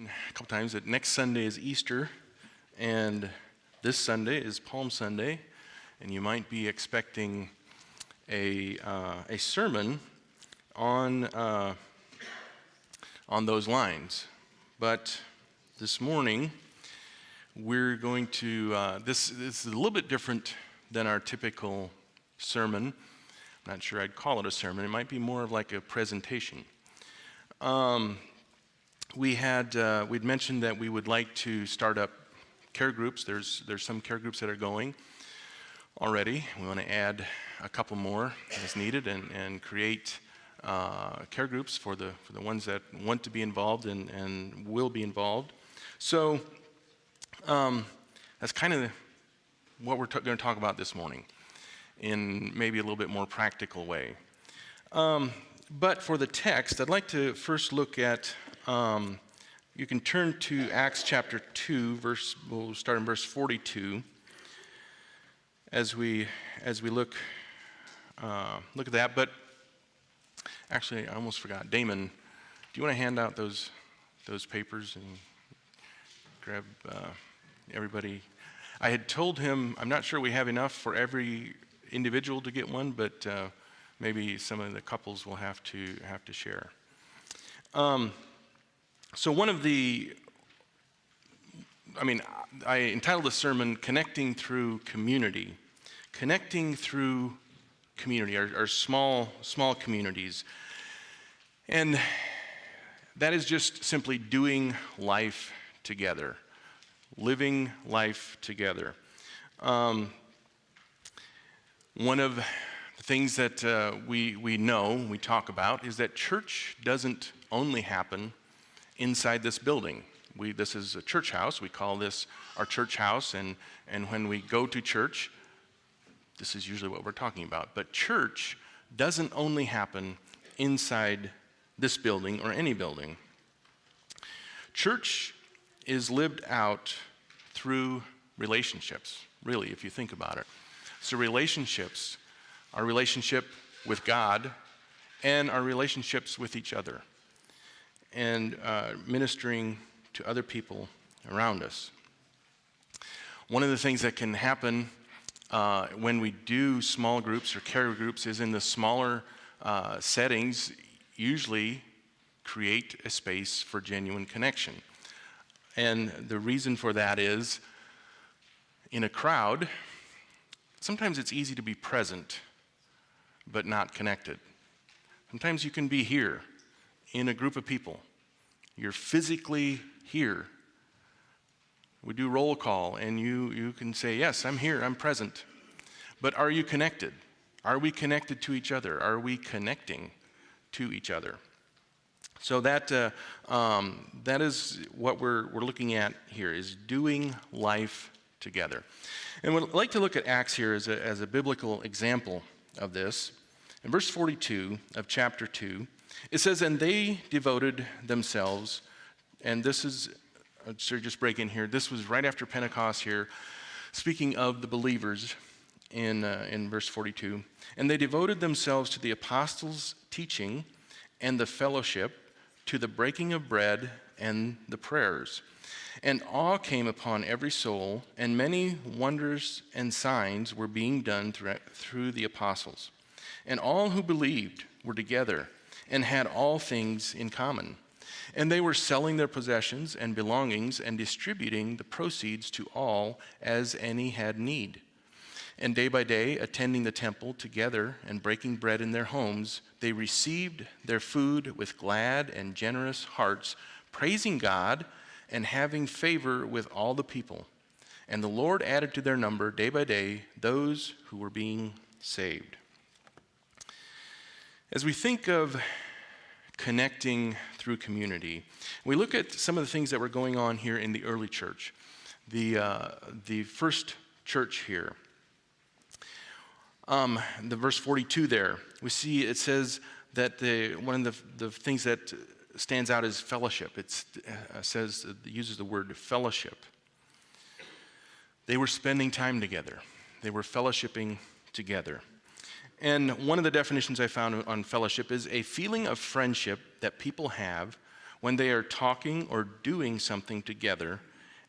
A couple times that next Sunday is Easter, and this Sunday is Palm Sunday, and you might be expecting a sermon on those lines. But this morning, we're going to, this is a little bit different than our typical sermon. I'm not sure I'd call it a sermon. It might be more of like a presentation. We'd mentioned that we would like to start up care groups. There's some care groups that are going already. We want to add a couple more as needed and create care groups for the ones that want to be involved and will be involved. So that's kind of what we're going to talk about this morning in maybe a little bit more practical way. But for the text, I'd like to first look at, you can turn to Acts chapter 2, we'll start in verse 42, as we look at that. But actually, I almost forgot. Damon, do you want to hand out those papers and grab everybody? I had told him, I'm not sure we have enough for every individual to get one, but maybe some of the couples will have to share. So I entitled the sermon, Connecting Through Community. Connecting through community, our small communities. And that is just simply doing life together, living life together. One of the things that we know, we talk about, is that church doesn't only happen inside this building. This is a church house. We call this our church house, and when we go to church, this is usually what we're talking about. But church doesn't only happen inside this building or any building. Church is lived out through relationships, really, if you think about it. So relationships, our relationship with God and our relationships with each other, and ministering to other people around us. One of the things that can happen when we do small groups or care groups is in the smaller settings, usually create a space for genuine connection. And the reason for that is, in a crowd, sometimes it's easy to be present but not connected. Sometimes you can be here in a group of people. You're physically here. We do roll call, and you can say, yes, I'm here, I'm present. But are you connected? Are we connected to each other? Are we connecting to each other? So that is what we're looking at here, is doing life together. And we'd like to look at Acts here as a biblical example of this. In verse 42 of chapter 2, it says, and they devoted themselves, and this is, just break in here, this was right after Pentecost here, speaking of the believers in verse 42, and they devoted themselves to the apostles' teaching and the fellowship, to the breaking of bread and the prayers. And awe came upon every soul, and many wonders and signs were being done through the apostles. And all who believed were together and had all things in common. And they were selling their possessions and belongings and distributing the proceeds to all as any had need. And day by day, attending the temple together and breaking bread in their homes, they received their food with glad and generous hearts, praising God and having favor with all the people. And the Lord added to their number day by day those who were being saved. As we think of connecting through community, we look at some of the things that were going on here in the early church, the first church here. The verse 42 there, we see it says that one of the things that stands out is fellowship. It uses the word fellowship. They were spending time together. They were fellowshipping together. And one of the definitions I found on fellowship is a feeling of friendship that people have when they are talking or doing something together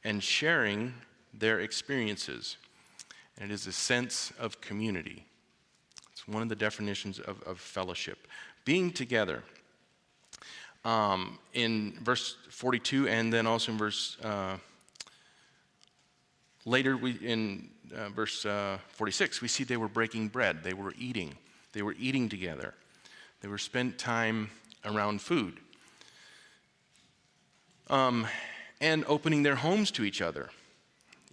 and sharing their experiences. And it is a sense of community. It's one of the definitions of fellowship. Being together. In verse 42 and then also in verse later in verse 46, we see they were breaking bread. They were eating. They were eating together. They were spent time around food. And opening their homes to each other.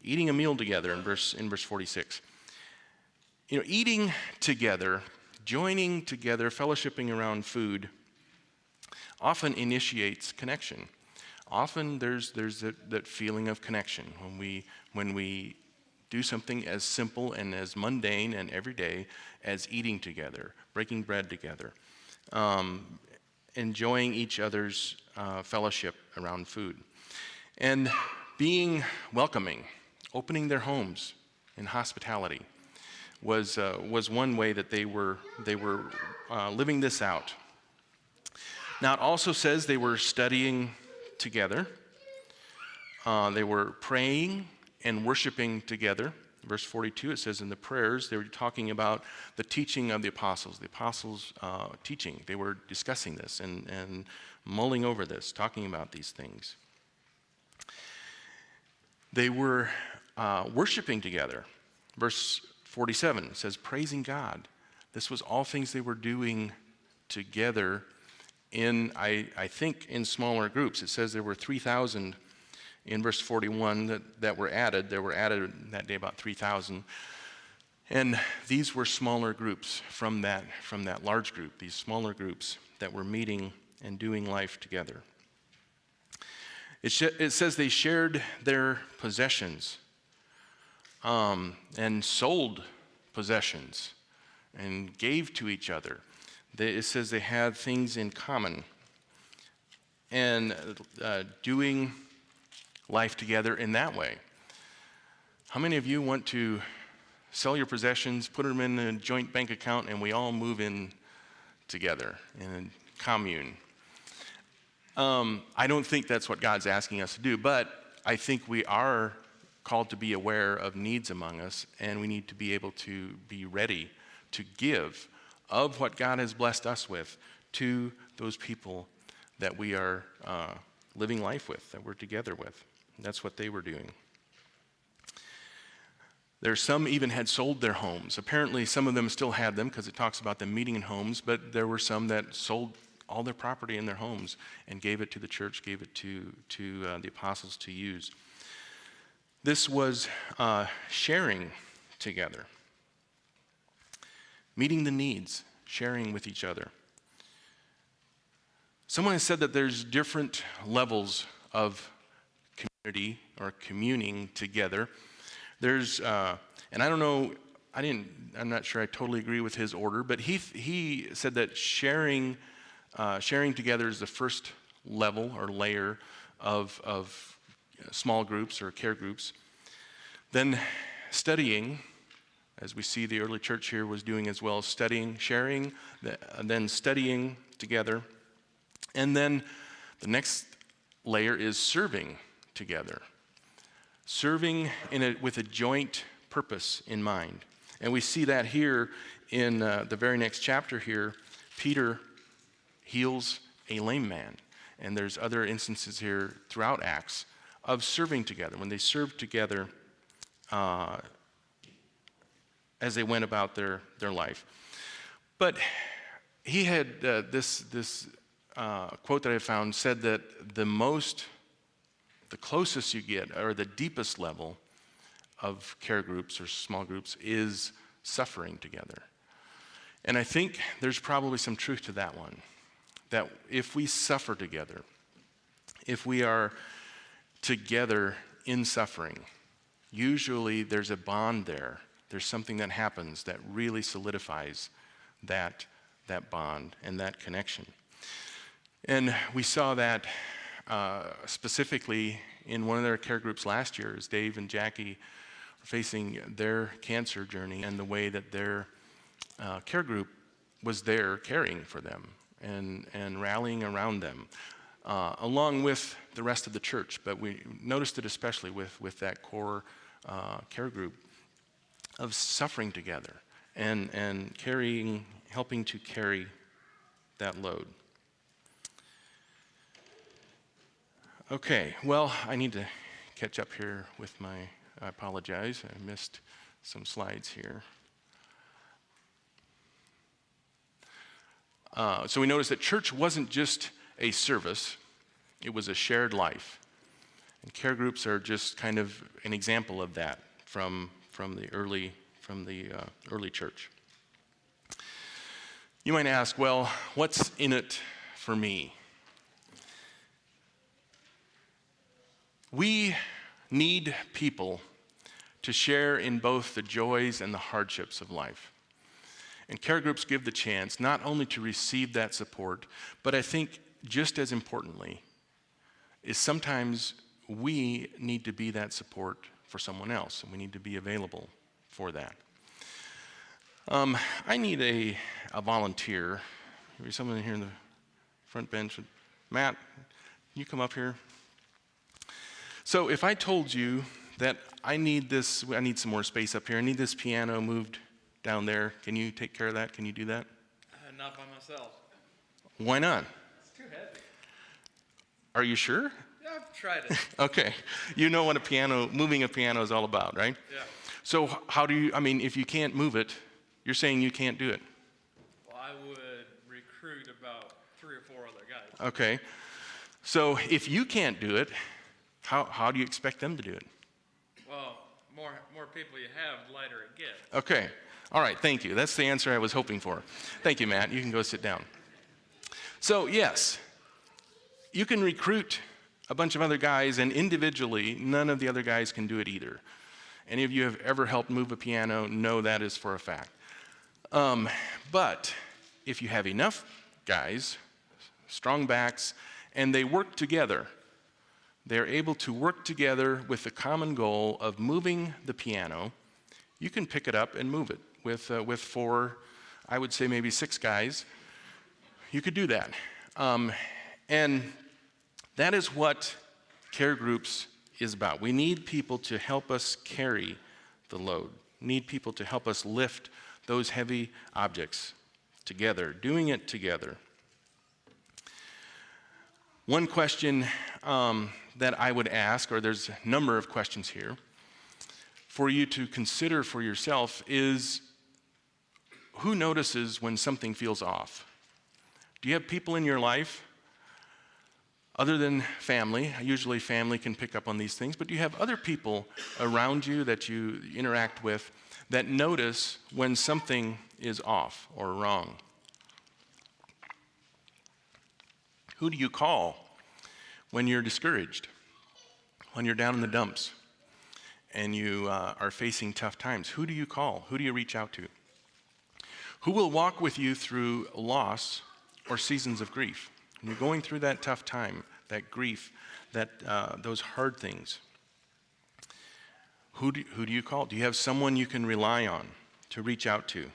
Eating a meal together in verse 46. Eating together, joining together, fellowshipping around food often initiates connection. Often there's that feeling of connection when we do something as simple and as mundane and everyday as eating together, breaking bread together, enjoying each other's fellowship around food, and being welcoming, opening their homes in hospitality was one way that they were living this out. Now, it also says they were studying together. They were praying and worshiping together. Verse 42, it says in the prayers, they were talking about the teaching of the apostles teaching. They were discussing this and mulling over this, talking about these things. They were worshiping together. Verse 47 says, praising God. This was all things they were doing together in, I think, in smaller groups. It says there were 3,000 in verse 41 that were added. There were added that day about 3,000. And these were smaller groups from that large group, these smaller groups that were meeting and doing life together. It says they shared their possessions and sold possessions and gave to each other. It says they had things in common and doing life together in that way. How many of you want to sell your possessions, put them in a joint bank account, and we all move in together in a commune? I don't think that's what God's asking us to do, but I think we are called to be aware of needs among us, and we need to be able to be ready to give of what God has blessed us with to those people that we are living life with, that we're together with. And that's what they were doing. There's some even had sold their homes. Apparently some of them still had them because it talks about them meeting in homes, but there were some that sold all their property in their homes and gave it to the church, gave it to the apostles to use. This was sharing together. Meeting the needs, sharing with each other. Someone has said that there's different levels of community or communing together. There's, and I don't know, I'm not sure I totally agree with his order, but he said that sharing together is the first level or layer of small groups or care groups. Then studying, as we see the early church here was doing as well, studying, sharing, then studying together. And then the next layer is serving together. Serving with a joint purpose in mind. And we see that here in the very next chapter here. Peter heals a lame man. And there's other instances here throughout Acts of serving together. When they served together as they went about their life. But he had this quote that I found said that the closest you get, or the deepest level of care groups or small groups, is suffering together. And I think there's probably some truth to that one. That if we suffer together, if we are together in suffering, usually there's a bond there. There's something that happens that really solidifies that bond and that connection. And we saw that specifically in one of their care groups last year, as Dave and Jackie were facing their cancer journey, and the way that their care group was there caring for them and rallying around them. along with the rest of the church, but we noticed it especially with that core care group of suffering together and helping to carry that load. Okay, well, I need to catch up here with I apologize, I missed some slides here. So we noticed that church wasn't just a service, it was a shared life. And care groups are just kind of an example of that from the early church. You might ask, well, what's in it for me? We need people to share in both the joys and the hardships of life. And care groups give the chance not only to receive that support, but I think just as importantly, is sometimes we need to be that support for someone else, and we need to be available for that. I need a volunteer. Maybe someone here in the front bench. Matt, can you come up here? So if I told you that I need some more space up here, I need this piano moved down there, can you take care of that? Can you do that? Not by myself. Why not? It's too heavy. Are you sure? Yeah, I've tried it. Okay. You know what moving a piano is all about, right? Yeah. So if you can't move it, you're saying you can't do it? Well, I would recruit about 3 or 4 other guys. Okay. So if you can't do it, how do you expect them to do it? Well, more people you have, the lighter it gets. Okay. All right, thank you. That's the answer I was hoping for. Thank you, Matt. You can go sit down. So, yes, you can recruit a bunch of other guys, and individually, none of the other guys can do it either. Any of you have ever helped move a piano know that is for a fact. But if you have enough guys, strong backs, and they work together, they're able to work together with the common goal of moving the piano, you can pick it up and move it. With 4, I would say maybe 6 guys, you could do that. And that is what care groups is about. We need people to help us carry the load. We need people to help us lift those heavy objects together, doing it together. One question that I would ask, or there's a number of questions here, for you to consider for yourself is, who notices when something feels off? Do you have people in your life, other than family? Usually family can pick up on these things, but do you have other people around you that you interact with that notice when something is off or wrong? Who do you call when you're discouraged, when you're down in the dumps, and you are facing tough times? Who do you call? Who do you reach out to? Who will walk with you through loss or seasons of grief? When you're going through that tough time, that grief, those hard things, who do you call? Do you have someone you can rely on to reach out to?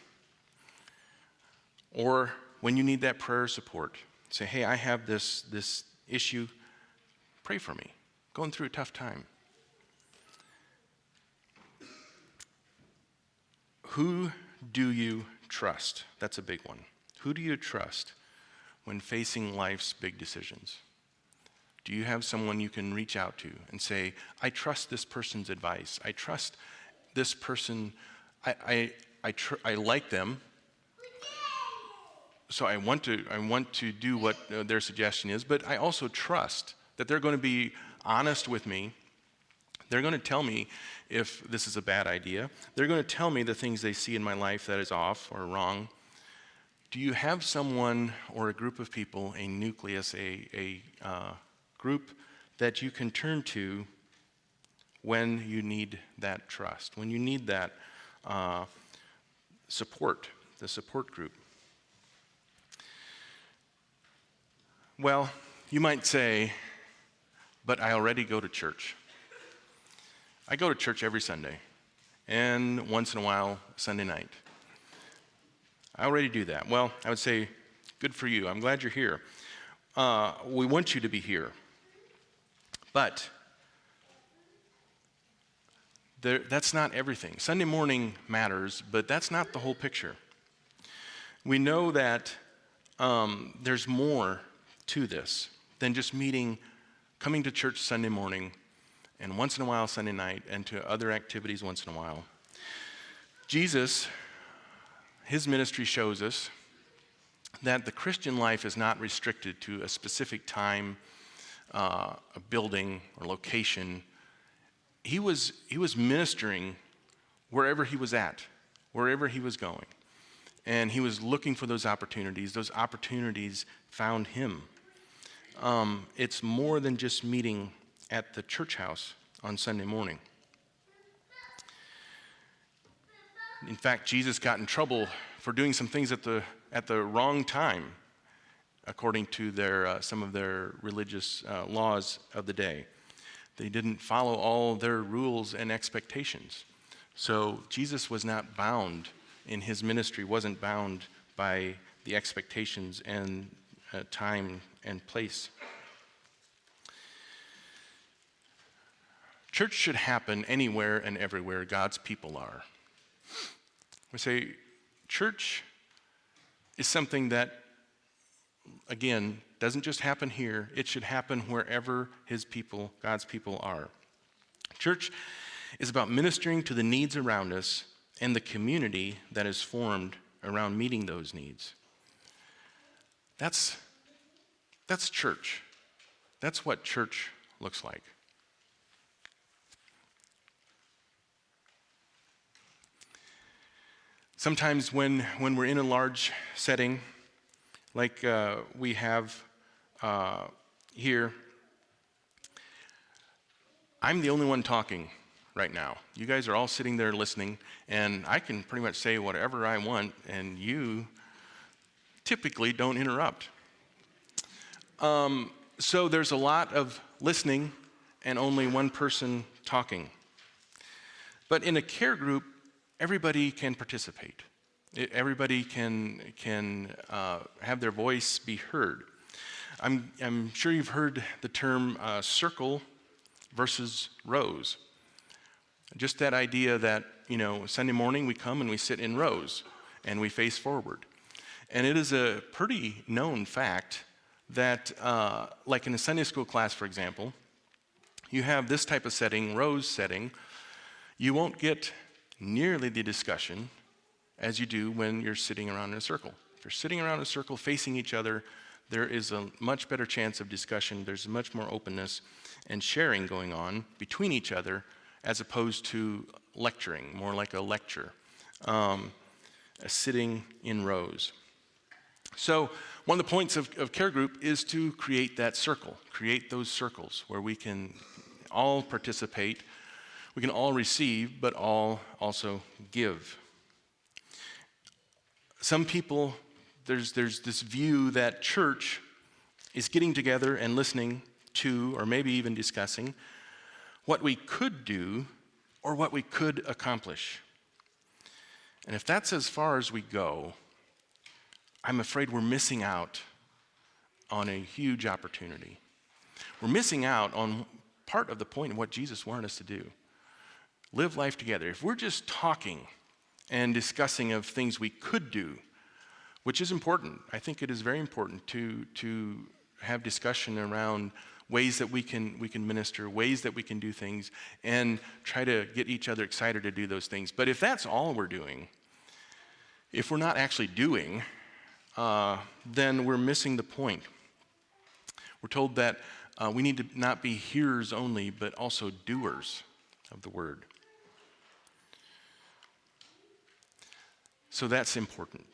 Or when you need that prayer support, say, hey, I have this issue, pray for me. Going through a tough time. Who do you trust? That's a big one. Who do you trust when facing life's big decisions? Do you have someone you can reach out to and say, I trust this person's advice. I trust this person. I like them. So I want to do what their suggestion is, but I also trust that they're going to be honest with me. They're going to tell me if this is a bad idea. They're going to tell me the things they see in my life that is off or wrong. Do you have someone or a group of people, a nucleus, a group that you can turn to when you need that trust, when you need that support, the support group? Well, you might say, but I already go to church. I go to church every Sunday, and once in a while, Sunday night. I already do that. Well, I would say, good for you. I'm glad you're here. we want you to be here. But that's not everything. Sunday morning matters, but that's not the whole picture. We know that there's more to this than just coming to church Sunday morning, and once in a while Sunday night, and to other activities once in a while. Jesus, his ministry shows us that the Christian life is not restricted to a specific time, a building, or location. He was ministering wherever he was at, wherever he was going. And he was looking for those opportunities. Those opportunities found him. It's more than just meeting at the church house on Sunday morning. In fact, Jesus got in trouble for doing some things at the wrong time, according to some of their religious laws of the day. They didn't follow all their rules and expectations. So Jesus was not bound in his ministry, wasn't bound by the expectations and time and place. Church should happen anywhere and everywhere God's people are. We say church is something that, again, doesn't just happen here. It should happen wherever his people, God's people, are. Church is about ministering to the needs around us and the community that is formed around meeting those needs. That's church. That's what church looks like. Sometimes when we're in a large setting, like we have here, I'm the only one talking right now. You guys are all sitting there listening, and I can pretty much say whatever I want, and you typically don't interrupt. So there's a lot of listening and only one person talking. But in a care group, everybody can participate. Everybody can have their voice be heard. I'm sure you've heard the term circle versus rows. Just that idea that, Sunday morning we come and we sit in rows and we face forward. And it is a pretty known fact that, like in a Sunday school class, for example, you have this type of setting, rows setting, you won't get nearly the discussion as you do when you're sitting around in a circle. If you're sitting around in a circle facing each other, there is a much better chance of discussion. There's much more openness and sharing going on between each other as opposed to lecturing, more like a lecture, sitting in rows. So one of the points of care group is to create that circle, create those circles where we can all participate, we can all receive, but all also give. Some people, there's this view that church is getting together and listening to, or maybe even discussing, what we could do or what we could accomplish. And if that's as far as we go, I'm afraid we're missing out on a huge opportunity. We're missing out on part of the point of what Jesus wanted us to do. Live life together. If we're just talking and discussing of things we could do, which is important. I think it is very important to have discussion around ways that we can minister, ways that we can do things, and try to get each other excited to do those things. But if that's all we're doing, if we're not actually doing, then we're missing the point. We're told that we need to not be hearers only, but also doers of the word. So that's important,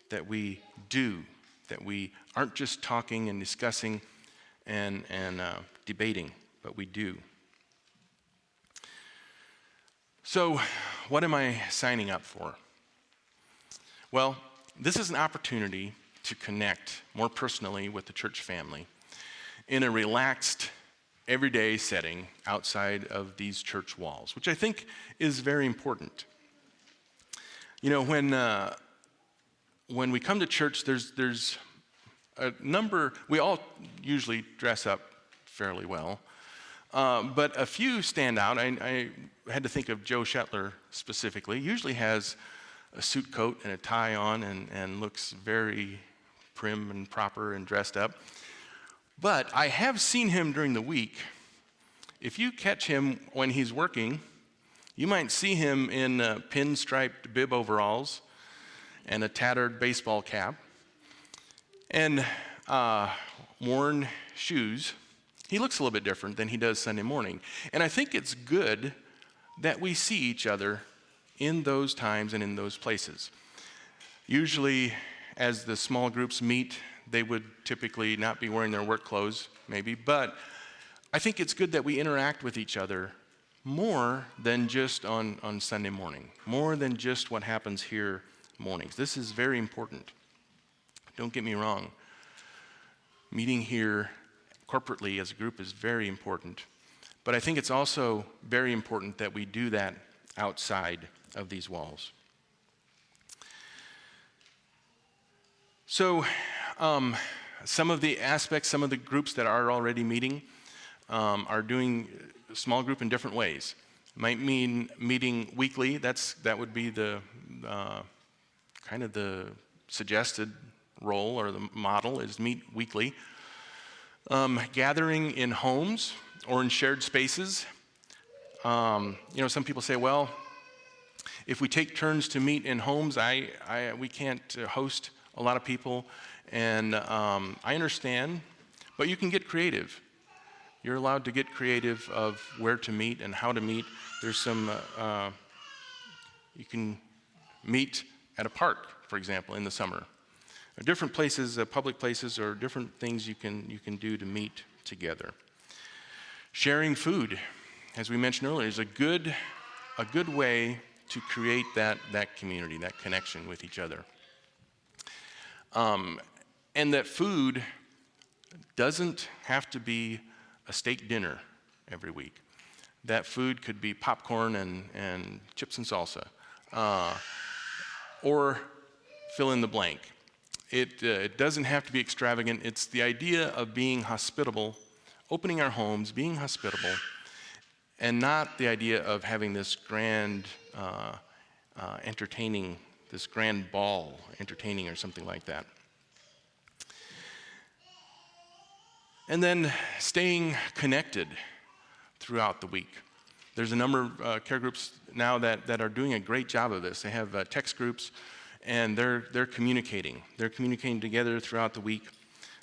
that we do, that we aren't just talking and discussing and debating, but we do. So what am I signing up for? Well, this is an opportunity to connect more personally with the church family in a relaxed, everyday setting outside of these church walls, which I think is very important. When we come to church, there's we all usually dress up fairly well, but a few stand out. I had to think of Joe Shetler specifically. Usually has a suit coat and a tie on and looks very prim and proper and dressed up. But I have seen him during the week. If you catch him when he's working, you might see him in pinstriped bib overalls and a tattered baseball cap and worn shoes. He looks a little bit different than he does Sunday morning. And I think it's good that we see each other in those times and in those places. Usually, as the small groups meet, they would typically not be wearing their work clothes, maybe, but I think it's good that we interact with each other more than just on Sunday morning, more than just what happens here mornings. This is very important. Don't get me wrong. Meeting here corporately as a group is very important, but I think it's also very important that we do that outside of these walls. So some of the aspects, some of the groups that are already meeting are doing small group in different ways. Might mean meeting weekly. That would be the kind of the suggested role or the model is meet weekly. Gathering in homes or in shared spaces. Some people say, well, if we take turns to meet in homes, we can't host a lot of people, and I understand, but you can get creative. You're allowed to get creative of where to meet and how to meet. There's some, you can meet at a park, for example, in the summer. Different places, public places, or different things you can do to meet together. Sharing food, as we mentioned earlier, is a good way to create that community, that connection with each other. And that food doesn't have to be a steak dinner every week. That food could be popcorn and chips and salsa, or fill in the blank. It doesn't have to be extravagant. It's the idea of being hospitable, opening our homes, being hospitable, and not the idea of having this grand entertaining, this grand ball entertaining or something like that. And then staying connected throughout the week. There's a number of care groups now that are doing a great job of this. They have text groups, and they're communicating. They're communicating together throughout the week,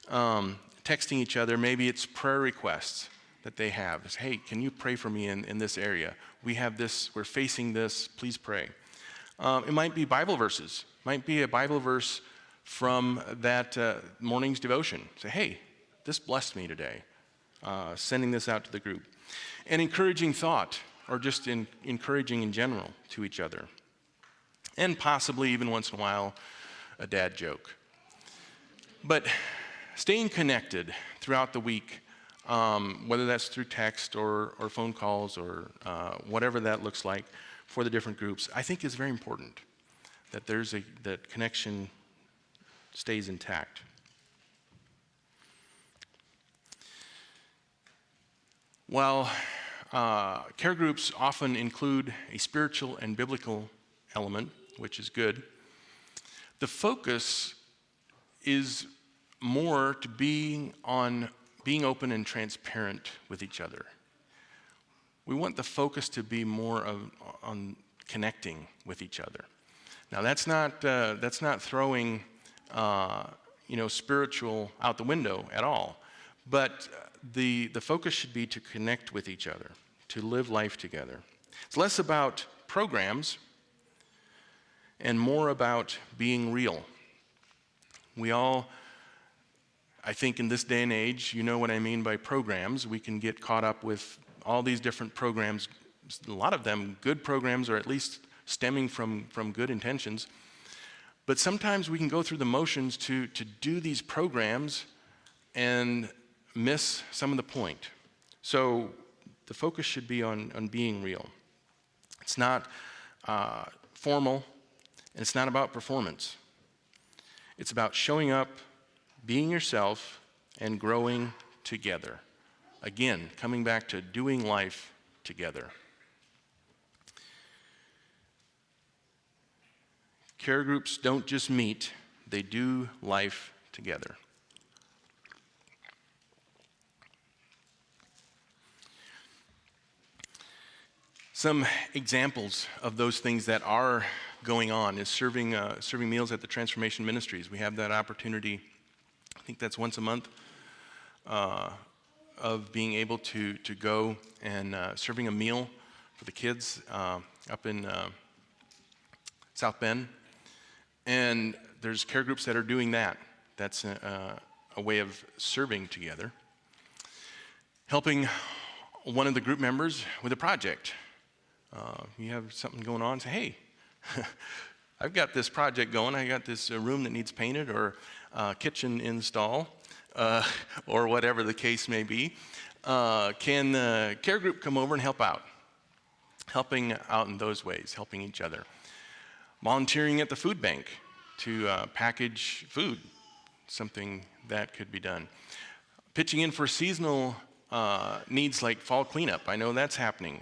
texting each other. Maybe it's prayer requests that they have. It's, hey, can you pray for me in this area? We have this, we're facing this, please pray. It might be Bible verses. Might be a Bible verse from that morning's devotion. Say, hey, this blessed me today. Sending this out to the group. And encouraging thought, or just encouraging in general to each other. And possibly, even once in a while, a dad joke. But staying connected throughout the week, whether that's through text or phone calls or whatever that looks like for the different groups, I think is very important that that connection stays intact. While care groups often include a spiritual and biblical element, which is good, the focus is more to being open and transparent with each other. We want the focus to be more on connecting with each other. Now that's not throwing spiritual out the window at all, but the focus should be to connect with each other, to live life together. It's less about programs and more about being real. We all, I think in this day and age, you know what I mean by programs. We can get caught up with all these different programs, a lot of them good programs, or at least stemming from good intentions. But sometimes we can go through the motions to do these programs and miss some of the point. So the focus should be on being real. It's not formal, and it's not about performance. It's about showing up, being yourself and growing together. Again, coming back to doing life together. Care groups don't just meet, they do life together. Some examples of those things that are going on is serving meals at the Transformation Ministries. We have that opportunity, I think that's once a month, of being able to go and serving a meal for the kids up in South Bend. And there's care groups that are doing that. That's a way of serving together. Helping one of the group members with a project. You have something going on, say, hey, I've got this project going. I got this room that needs painted or kitchen install or whatever the case may be. Can the care group come over and help out? Helping out in those ways, helping each other. Volunteering at the food bank to package food, something that could be done. Pitching in for seasonal needs like fall cleanup. I know that's happening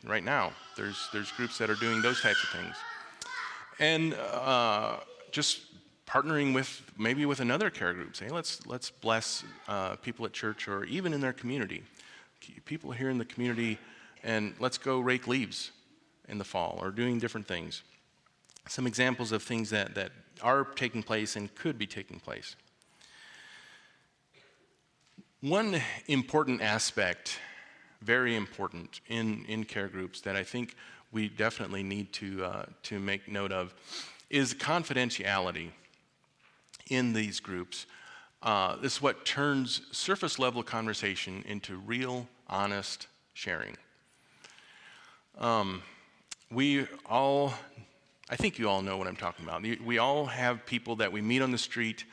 right now. There's groups that are doing those types of things. And just partnering with maybe with another care group. Say, let's bless people at church or even in their community. People here in the community, and let's go rake leaves in the fall or doing different things. Some examples of things that are taking place and could be taking place. One important aspect, very important in care groups that I think we definitely need to make note of is confidentiality in these groups. This is what turns surface level conversation into real, honest sharing. I think you all know what I'm talking about. We all have people that we meet on the street,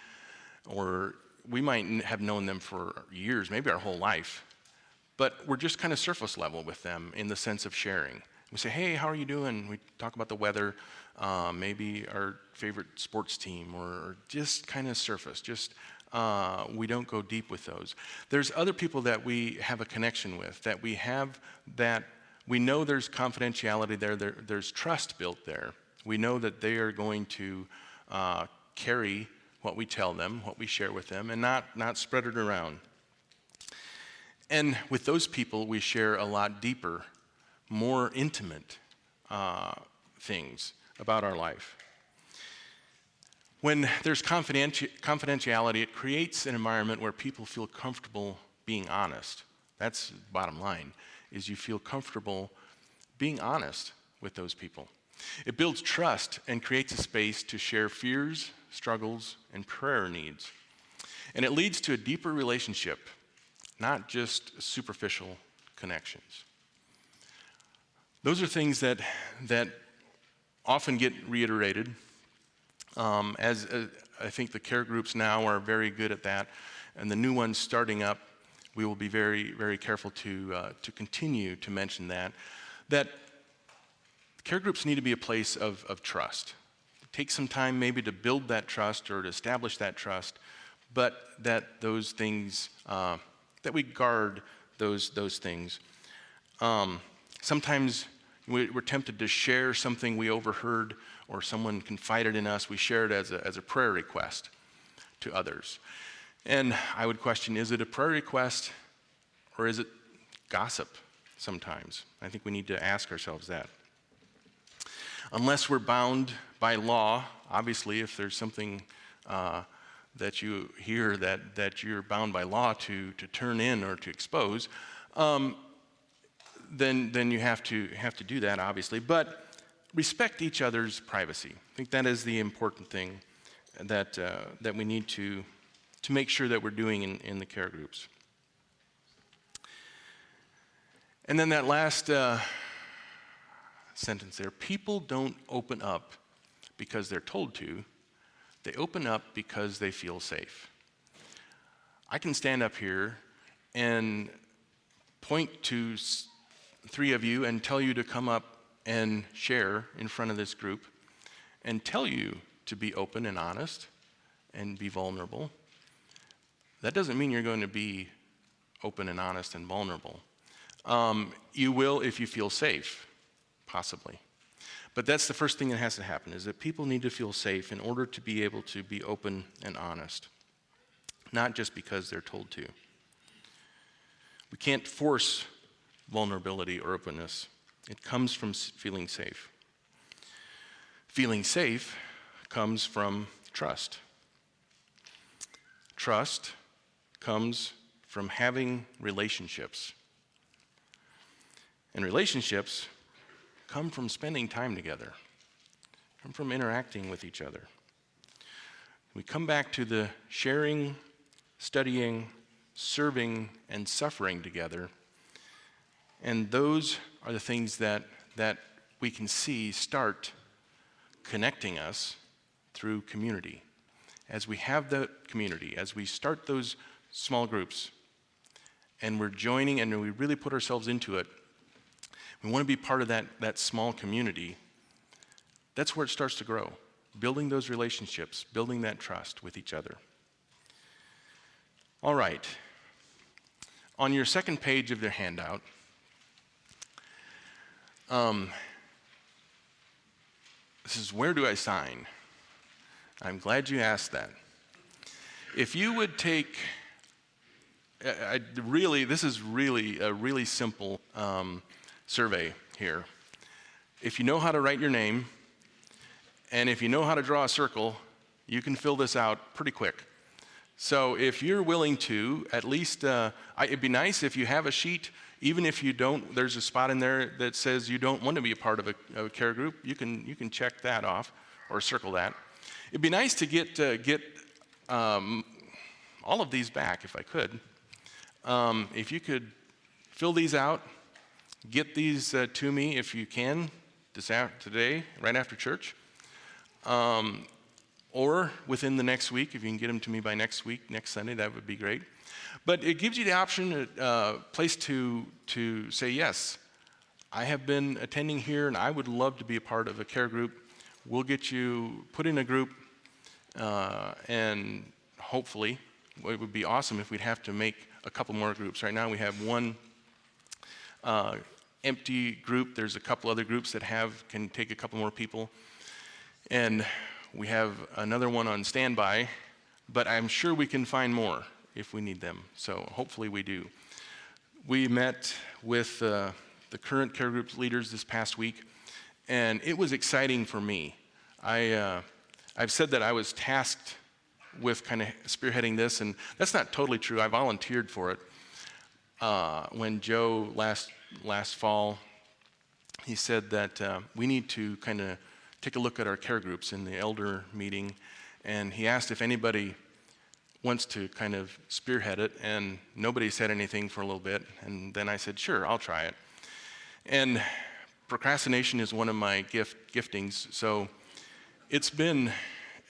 or we might have known them for years, maybe our whole life, but we're just kind of surface level with them in the sense of sharing. We say, hey, how are you doing? We talk about the weather, maybe our favorite sports team, or just kind of surface. We don't go deep with those. There's other people that we have a connection with, that we have that we know there's confidentiality there, there's trust built there. We know that they are going to carry what we tell them, what we share with them, and not spread it around. And with those people, we share a lot deeper, more intimate things about our life. When there's confidentiality, it creates an environment where people feel comfortable being honest. That's the bottom line, is you feel comfortable being honest with those people. It builds trust and creates a space to share fears, struggles, and prayer needs. And it leads to a deeper relationship, not just superficial connections. Those are things that often get reiterated. As I think the care groups now are very good at that, and the new ones starting up, we will be very, very careful to continue to mention that care groups need to be a place of trust. It takes some time maybe to build that trust or to establish that trust, but that those things, that we guard those things. Sometimes we're tempted to share something we overheard or someone confided in us. We share it as a prayer request to others. And I would question, is it a prayer request or is it gossip sometimes? I think we need to ask ourselves that. Unless we're bound by law, obviously, if there's something that you hear that you're bound by law to turn in or to expose, then you have to do that, obviously. But respect each other's privacy. I think that is the important thing that we need to make sure that we're doing in the care groups. And then that last sentence there, people don't open up because they're told to. They open up because they feel safe. I can stand up here and point to 3 of you and tell you to come up and share in front of this group and tell you to be open and honest and be vulnerable. That doesn't mean you're going to be open and honest and vulnerable. You will if you feel safe, possibly. But that's the first thing that has to happen, is that people need to feel safe in order to be able to be open and honest, not just because they're told to. We can't force vulnerability or openness. It comes from feeling safe. Feeling safe comes from trust. Trust comes from having relationships. And relationships come from spending time together, come from interacting with each other. We come back to the sharing, studying, serving, and suffering together. And those are the things that we can see start connecting us through community. As we have that community, as we start those small groups, and we're joining and we really put ourselves into it, we want to be part of that small community. That's where it starts to grow, building those relationships, building that trust with each other. All right. On your second page of their handout, this is where do I sign? I'm glad you asked that. If you would take, this is really a really simple survey here. If you know how to write your name, and if you know how to draw a circle, you can fill this out pretty quick. So if you're willing to, at least, it'd be nice if you have a sheet, even if you don't, there's a spot in there that says you don't want to be a part of a care group, you can check that off or circle that. It'd be nice to get all of these back if I could. If you could fill these out, get these to me if you can today, right after church. Or within the next week, if you can get them to me by next week, next Sunday, that would be great. But it gives you the option, place to say, yes, I have been attending here and I would love to be a part of a care group. We'll get you put in a group, and hopefully, it would be awesome if we'd have to make a couple more groups. Right now we have one empty group. There's a couple other groups that can take a couple more people. And we have another one on standby, but I'm sure we can find more if we need them. So hopefully we do. We met with the current care group leaders this past week, and it was exciting for me. I've said that I was tasked with kind of spearheading this, and that's not totally true. I volunteered for it. When Joe last fall, he said that we need to kind of take a look at our care groups in the elder meeting, and he asked if anybody wants to kind of spearhead it, and nobody said anything for a little bit, and then I said, sure, I'll try it. And procrastination is one of my giftings, so it's been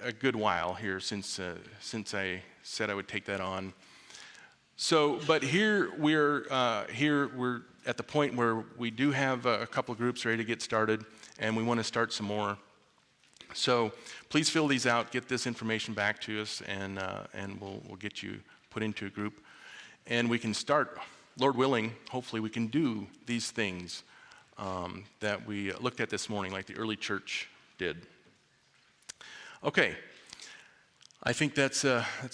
a good while here since I said I would take that on. So, but here we're at the point where we do have a couple of groups ready to get started, and we want to start some more. So please fill these out, get this information back to us, and we'll get you put into a group. And we can start, Lord willing, hopefully we can do these things that we looked at this morning, like the early church did. Okay, I think that's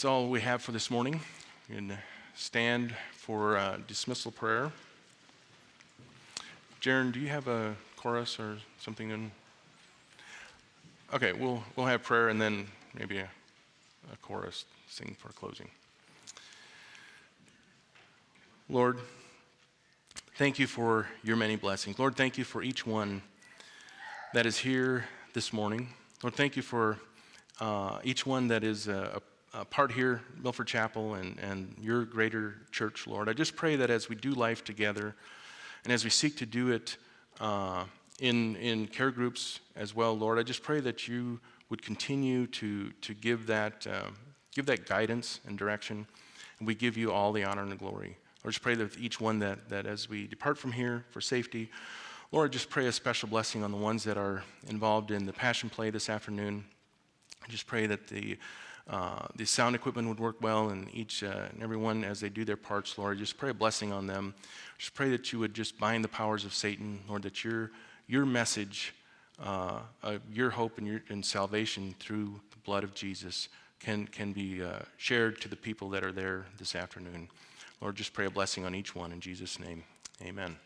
all we have for this morning. You can stand for dismissal prayer. Jaron, do you have a chorus or something? Okay, we'll have prayer and then maybe a chorus sing for closing. Lord, thank you for your many blessings. Lord, thank you for each one that is here this morning. Lord, thank you for each one that is a part here, Milford Chapel, and your greater church, Lord. I just pray that as we do life together and as we seek to do it in care groups as well, Lord, I just pray that you would continue to give that guidance and direction, and we give you all the honor and the glory. Lord, just pray that with each one that as we depart from here for safety, Lord, just pray a special blessing on the ones that are involved in the Passion Play this afternoon. I just pray that the sound equipment would work well, and each and everyone as they do their parts, Lord. Just pray a blessing on them. Just pray that you would just bind the powers of Satan, Lord, that your message, your hope and salvation through the blood of Jesus can be shared to the people that are there this afternoon. Lord, just pray a blessing on each one in Jesus' name. Amen.